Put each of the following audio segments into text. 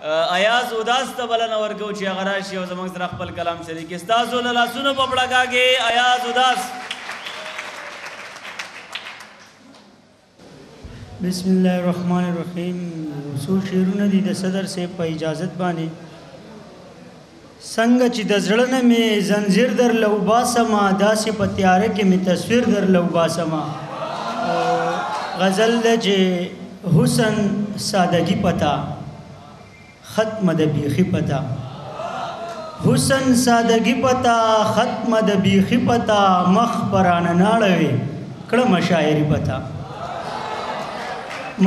ایاز اداس ته بلنه ورکو چې هغه راشي او زموږ سره خپل کلام شریک کړي. ستاسو له لاسونو په پړکاږي ایاز اداس. بسم الله الرحمن الرحیم. څو شعرونه دي د صدر صاحب په اجازت باندې. څنګه چې د زړه نه مې زنځیر در له وباسمه، داسې په تیاره کې مې تصویر در له وباسمه. غزل ده چې حسن سادگی پتا ختم د بیخي پتا، حسن سادگی پتا ختم د بیخي پتا، مخ برانه ناړوي کړم شاعري پتا،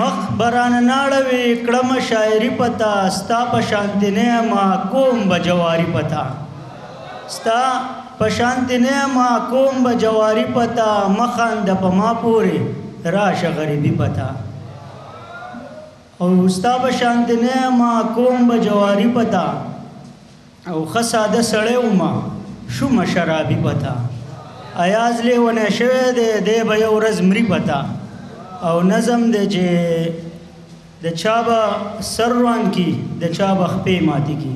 مخ برانه ناړوي کړم شاعري پتا، ستا په شانتي نه ما کوم بجواري پتا، ستا په شانتي نه ما کوم بجواري پتا، مخاند په ما پورې راشه غریبي پتا، او ستا په شانتي نه ما کوم بجواري پتا، او خساده سړی وما شوم شرابي پتا، ایاز لیونه شوی دی به یو ورځ مري پتا، او نظم دی چې د چا به سر روان کی د چا به خپې ماتې کی،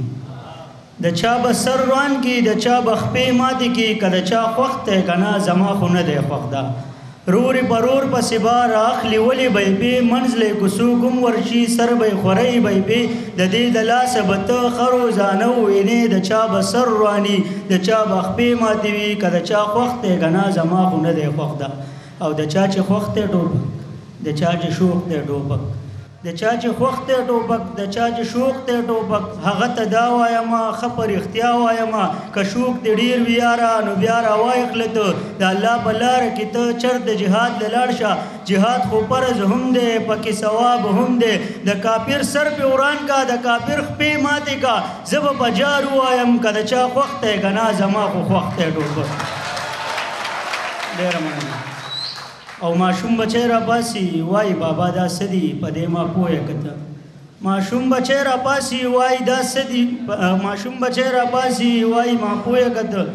د چا به سر روان کی د چا به خپې ماتې کی، که د چا خوښ دی که نه زما خو نه دی خوښ ده، رورې برور پسې بار اخلي ولې به یې پې، منځلی کوڅو کوم ورشي سر به یې خوری به یې پې، د دې د لاسه به ته ښه روزانه ووینې، د چا به سر رواني د چا به خپې ماتې وي، که د چا خوښ دی که نه زما خو نه دی خوښ ده، او د چا چې خوښ دی ټوپک، د چا چې شوق دی ټوپک، د چا چې خوښ دی ټوپک، د چا چې شوق دی ټوپک، هغه ته دا وایم ښه په رښتیا وایم، که شوق دې ډېر وي یاره نو بیا راوایخله ته د الله په لاره کې ته چرته جهاد له لاړ شه، جهاد خو فرض هم دی پکې ثواب هم دی، د کافر سر پې وران کا د کافر خپې ماتې کا، زه به په جار ووایم که د چا خوښ دی که نه زما خو خوښ دی ټوپک. ډېره مننه. او ماشوم بچی را پاسی وای بابا دا سدی په دې ما پوهه کته، ماشوم بچی را پاسی وای دا سدی، ماشوم بچی را پاسی وای ما پوهه کته،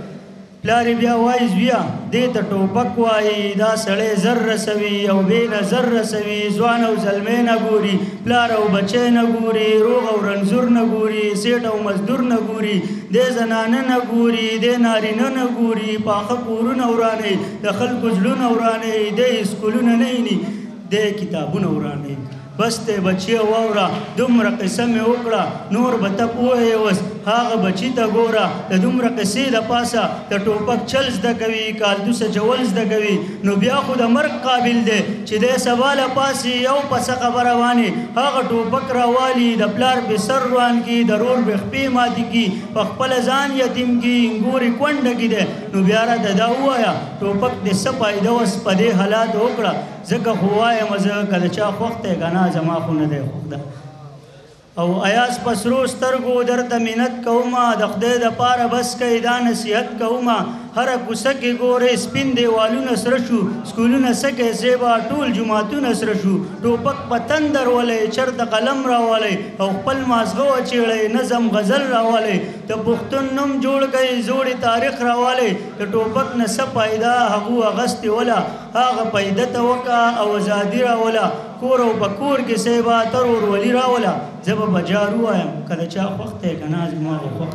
پلار بیا وای زویا دې ته ټوپک وای، دا سړی زر رسوي او بې نظر رسوي، ځوان او زلمی نه ګوري پلار او بچی نه ګوري، روغ او رنځور نه ګوري سیټ او مزدور نه ګوري، دې زنانه نه ګوري دې نارینه نه ګوري، پاخه کورونه ورانوي د خلکو زړونه ورانوي، دې اسکولونه نه ویني دې کتابونه ورانوي، بس ته بچی واوره دومره قصه مې وکړه نور به ته پوهې اوس هغه بچي ته ګوره، د دومره قصې د پاسه د ټوپک چل زده کوي کالدوسه چول زده کوي، نو بیا خو د مرګ قابل دی چې دی سبا له پاسې یو پسه خبره وانې هغه ټوپک راوالي، د پلار پې سر روان کي د رور پې خپې ماتې کي، په خپله ځان یتیم کي انګورې کونډه کي دی، نو بیا راته دا ووایه ټوپک دې څه فایده اوس په دې حالات وکړه، ځکه خو وایم زه که د چا خوښ دی که نه زما خو نه دی خوښ ده. او ایاز په سرو سترګو درته منت کومه، د خدای دپاره بس کوي دا نصیحت کومه، هره کوڅه کې ګورې سپین دیوالونه سره شو، سکولونه سکی زیبا ټول جوماتونه سره شو، ټوپک په تندر ولی چرته قلم راولی او خپل مازغه وچیړی نظم غزل راولی، د پښتون نوم جوړ کړئ زوړې تاریخ راولی، د ټوپک نه څه پیدا هغو اغستې وله، هغه پیده ته وکړه او ازادي راوله، کور او په کور کې سیبا تر ورولي راوله، زه به په جار ووایم که د چا خوښ دی که نه زما خو خوښ